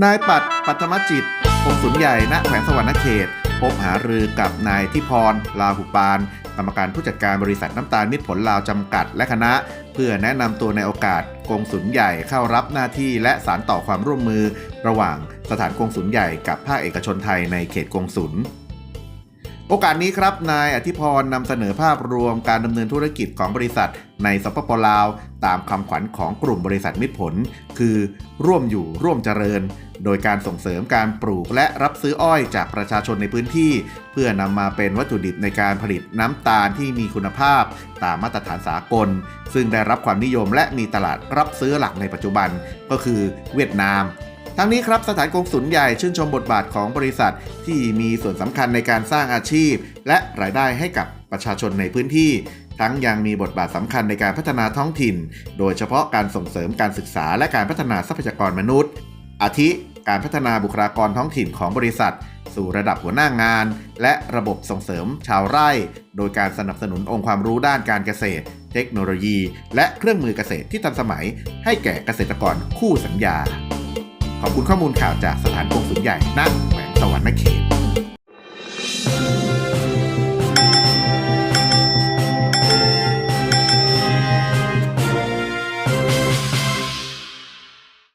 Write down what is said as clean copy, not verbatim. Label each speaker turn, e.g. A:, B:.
A: นายปัทมจิตกงสุลใหญ่ณแขวงสวรรณเขตพบหารือกับนายทิพรลาหุปานกรรมการผู้จัดการบริษัทน้ำตาลมิตรผลลาวจำกัดและคณะเพื่อแนะนำตัวในโอกาสกงสุลใหญ่เข้ารับหน้าที่และสานต่อความร่วมมือระหว่างสถานกงสุลใหญ่กับภาคเอกชนไทยในเขตกงสุลโอกาสนี้ครับนายอธิพรนำเสนอภาพรวมการดำเนินธุรกิจของบริษัทในสปป.ลาวตามคำขวัญของกลุ่มบริษัทมิตรผลคือร่วมอยู่ร่วมเจริญโดยการส่งเสริมการปลูกและรับซื้ออ้อยจากประชาชนในพื้นที่เพื่อนำมาเป็นวัตถุดิบในการผลิตน้ำตาลที่มีคุณภาพตามมาตรฐานสากลซึ่งได้รับความนิยมและมีตลาดรับซื้อหลักในปัจจุบันก็คือเวียดนามทั้งนี้ครับสถานกงสุลใหญ่ชื่นชมบทบาทของบริษัทที่มีส่วนสำคัญในการสร้างอาชีพและรายได้ให้กับประชาชนในพื้นที่ทั้งยังมีบทบาทสำคัญในการพัฒนาท้องถิ่นโดยเฉพาะการส่งเสริมการศึกษาและการพัฒนาทรัพยากรมนุษย์อาทิการพัฒนาบุคลากรท้องถิ่นของบริษัทสู่ระดับหัวหน้างานและระบบส่งเสริมชาวไร่โดยการสนับสนุนองค์ความรู้ด้านการเกษตรเทคโนโลยีและเครื่องมือเกษตรที่ทันสมัยให้แก่เกษตรกรคู่สัญญาขอบคุณข้อมูลข่าวจากสถานกงสุลใหญ่ณแขวงสวรรณเขต